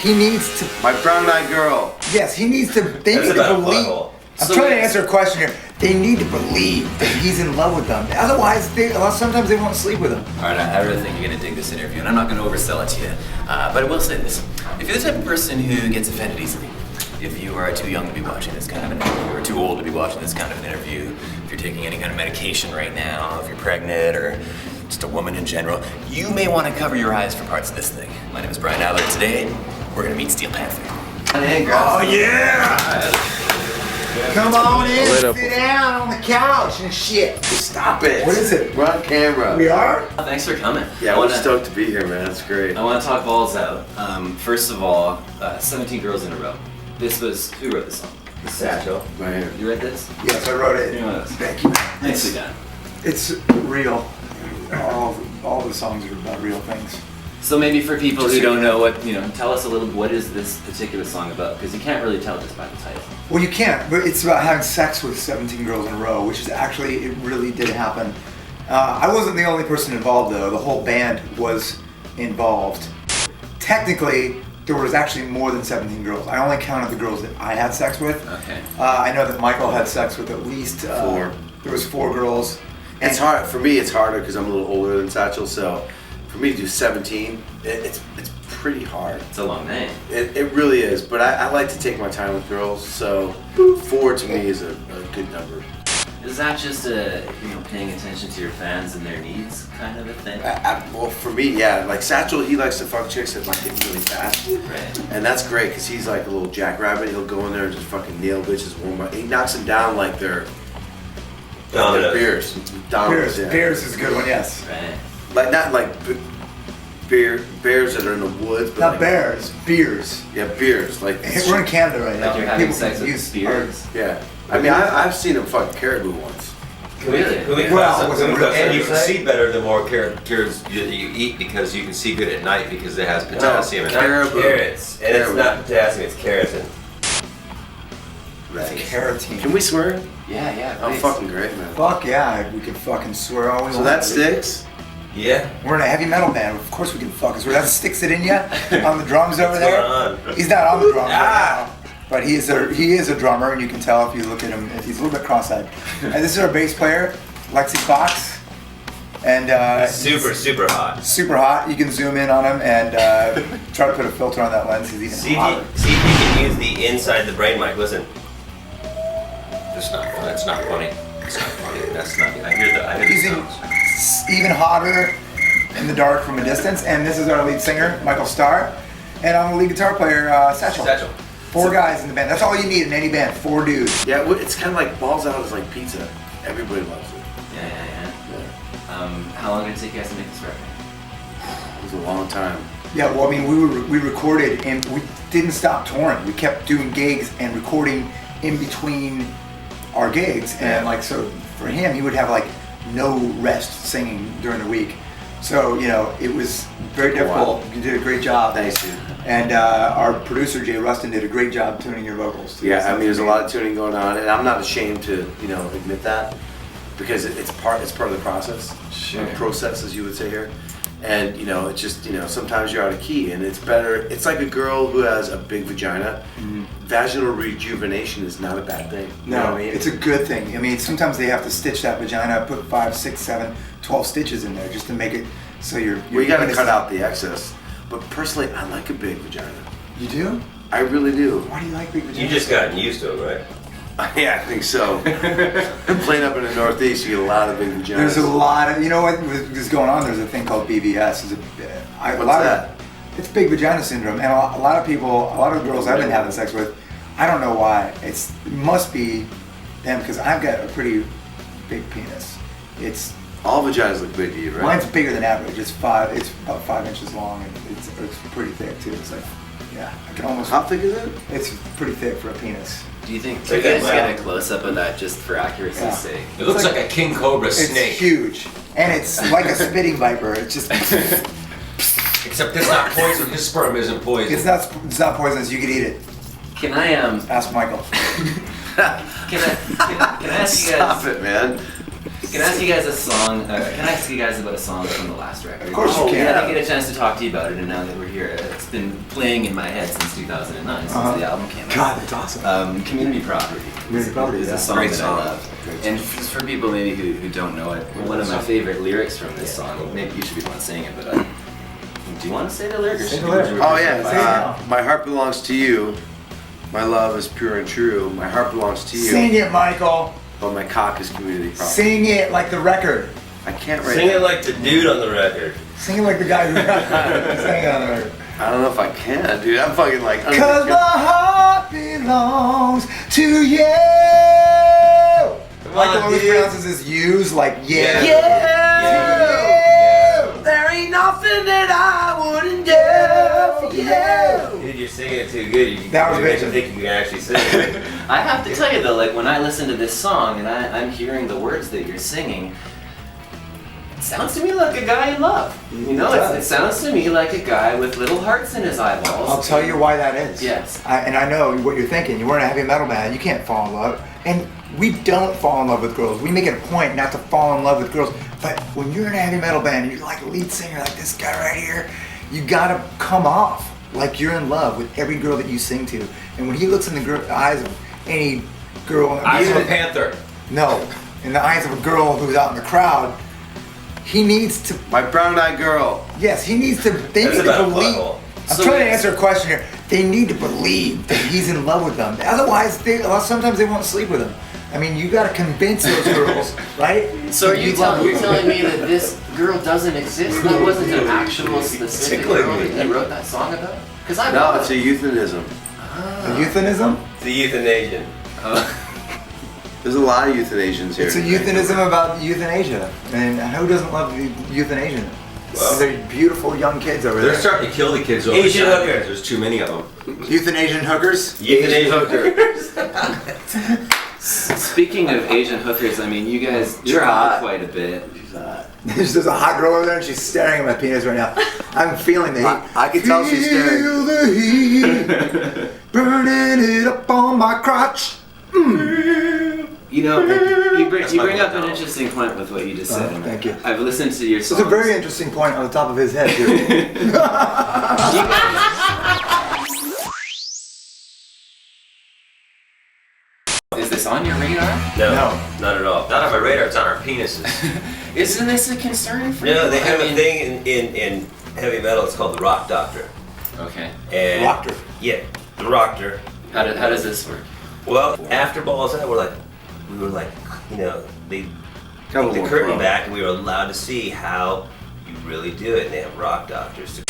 He needs to. My brown-eyed girl. Yes, he needs to. They need to believe. I'm trying to answer a question here. They need to believe that he's in love with them. Otherwise, sometimes they won't sleep with him. All right, I really think you're gonna dig this interview, and I'm not gonna oversell it to you. But I will say this: if you're the type of person who gets offended easily, if you are too young to be watching this kind of an interview, or too old to be watching this kind of an interview, if you're taking any kind of medication right now, if you're pregnant, or just a woman in general, you may want to cover your eyes for parts of this thing. My name is Brian Adler. Today, we're gonna meet Steel Panther. Hey, oh yeah! Come on in, sit down on the couch and shit. Stop it. What is it? We're on camera. We are? Thanks for coming. Yeah, we're stoked to be here, man. That's great. I want to talk balls out. First of all, 17 girls in a row. This was, who wrote this song? Satchel. Right here. You read this? Yes, I wrote it. You know this. Thank you. Nicely done. It's real. All the songs are about real things. So maybe for people who don't know tell us a little, what is this particular song about? Because you can't really tell just by the title. Well, you can't, but it's about having sex with 17 girls in a row, which is actually, it really did happen. I wasn't the only person involved though, the whole band was involved. Technically, there was actually more than 17 girls. I only counted the girls that I had sex with. Okay. I know that Michael had sex with at least 4. There was 4 girls. It's hard, for me it's harder because I'm a little older than Satchel, so for me to do 17, it's pretty hard. It's a long name. It really is, but I like to take my time with girls, so 4 to me is a good number. Is that just paying attention to your fans and their needs kind of a thing? Well, for me, yeah. Like Satchel, he likes to fuck chicks that like it really fast. Right. And that's great because he's like a little jackrabbit. He'll go in there and just fucking nail bitches warm up. He knocks them down like they're beers. Bears, Yeah. Bears is a good one, yes. Right. Like not like bears that are in the woods, but Not like, bears, beers. Yeah, beers. Like We're in Canada right now. Like you're having People sex can with use beers? yeah. I mean, I've seen him fuck caribou once. Really? And you can see better the more carrots you eat because you can see good at night because it has potassium and carrots. And it's not potassium, it's keratin. Right. Carotene. Can we swear? Yeah. I'm please. fucking great, man. Fuck yeah, we can fucking swear all we want. So that sticks? Yeah. We're in a heavy metal band. Of course we can fucking swear. That sticks it in ya on the drums over there. He's not on the drums right now, but he is a drummer, and you can tell if you look at him. He's a little bit cross-eyed. And this is our bass player, Lexi Fox, and super hot. super hot. You can zoom in on him and try to put a filter on that lens. He's even See hotter. if you can use the inside the brain mic. Listen. That's not funny. It's not funny. That's not. I hear the He's sounds. even hotter in the dark from a distance. And this is our lead singer, Michael Starr, and I'm the lead guitar player, Satchel. 4 guys in the band. That's all you need in any band. 4 dudes. Yeah, it's kind of like Balls Out is like pizza. Everybody loves it. Yeah. How long did it take you guys to make this record? It was a long time. Yeah, well, I mean, we recorded and we didn't stop touring. We kept doing gigs and recording in between our gigs, and like, so for him, he would have like no rest singing during the week. So it was very difficult. Wow. You did a great job. Thanks, dude. And our producer Jay Rustin did a great job tuning your vocals. Yeah, I mean, there's a lot of tuning going on, and I'm not ashamed to admit that because it's part of the process. Sure. Process, as you would say here. And it's just sometimes you're out of key, and it's better. It's like a girl who has a big vagina. Mm-hmm. Vaginal rejuvenation is not a bad thing. You know what I mean? It's a good thing. I mean, sometimes they have to stitch that vagina, put 5, 6, 7, 12 stitches in there just to make it so you're. Well, you got to cut out the excess. But personally, I like a big vagina. You do? I really do. Why do you like big vaginas? You just gotten used to it, right? Yeah, I think so. Playing up in the Northeast, you get a lot of big vaginas. There's a lot of, what is going on? There's a thing called BVS. What's that? It's big vagina syndrome, and a lot of girls I've been having sex with, I don't know why. It must be them because I've got a pretty big penis. All vaginas look big to you, right? Mine's bigger than average. It's about 5 inches long, and it's pretty thick too. It's like, yeah, I can almost. How thick is it? It's pretty thick for a penis. Do you think you guys get a close-up of that just for accuracy's sake? It looks like a king cobra snake. It's huge, and it's like a spitting viper. It's just. Except it's not poison. His sperm isn't poison. It's not poisonous. You could eat it. Can I Ask Michael. can I ask you guys? Stop it, man. Can I ask you guys a song? Can I ask you guys about a song from the last record? Of course you can. I didn't get a chance to talk to you about it, and now that we're here, it's been playing in my head since 2009, since the album came out. God, that's awesome. Community Property. Community Property is yeah. a song Great that song. I love. And just for people maybe who don't know it, one of my favorite lyrics from this song, maybe you should be the one saying it, but do you want to say the lyric? Or Say should the we lyric. do it? Oh yeah, my heart belongs to you. My love is pure and true. My heart belongs to you. Sing it, Michael. But my cock is community property. Sing it like the record. I can't write Sing that. it like the dude on the record. Sing it like the guy who sang it on the record. I don't know if I can, dude. I'm fucking like. Cause my heart belongs to you. Michael always pronounces his U's like yeah. Yeah. There ain't nothing that I wouldn't do for you. Dude, you're singing it too good. You That was makes great. me think you can actually sing it. I have to tell you though, like when I listen to this song and I'm hearing the words that you're singing, it sounds to me like a guy in love. You know, it sounds to me like a guy with little hearts in his eyeballs. I'll tell you why that is. Yes. And I know what you're thinking. You weren't a heavy metal band. You can't fall in love. And we don't fall in love with girls. We make it a point not to fall in love with girls. But when you're in a heavy metal band and you're like a lead singer, like this guy right here, you gotta come off like you're in love with every girl that you sing to. And when he looks in the eyes of any girl, Eyes of a Panther. no, in the eyes of a girl who's out in the crowd, he needs to. My brown-eyed girl. Yes, he needs to. They That's need to about a believe. butthole. I'm So trying to it's- answer a question here. They need to believe that he's in love with them. Otherwise, sometimes they won't sleep with him. I mean, you got to convince those girls, right? So are you love you're them. telling me that this girl doesn't exist? That wasn't an actual specific Tickling girl me. that you wrote that song about? Because I No, it's a euphemism. A euphemism? The euthanasian. There's a lot of euthanasians here. It's a euphemism about euthanasia. And who doesn't love euthanasia? Well, They're beautiful young kids over They're there. starting to kill the kids over Asian shotguns. hookers. There's too many of them. Euthanasian hookers? Euthanasia hookers. Speaking of Asian hookers, I mean, you guys You're travel hot. quite a bit. There's a hot girl over there and she's staring at my penis right now. I'm feeling the heat. I can tell she's staring. Feel the heat, burning it up on my crotch. You know, you bring my up point an now. interesting point with what you just said. and thank you. I've listened to your It's songs. a very interesting point on the top of his head, too. Is this on your radar? No, No. not at all. Not on my radar. It's on our penises. Isn't this a concern for you? No, they have I a mean- thing in heavy metal. It's called the Rock Doctor. Okay. And Rocker. Yeah, the Rocker. How does this work? Well, after Balls Out, we were like, you know, they Come pulled the on, curtain bro. back, and we were allowed to see how you really do it. And they have rock doctors to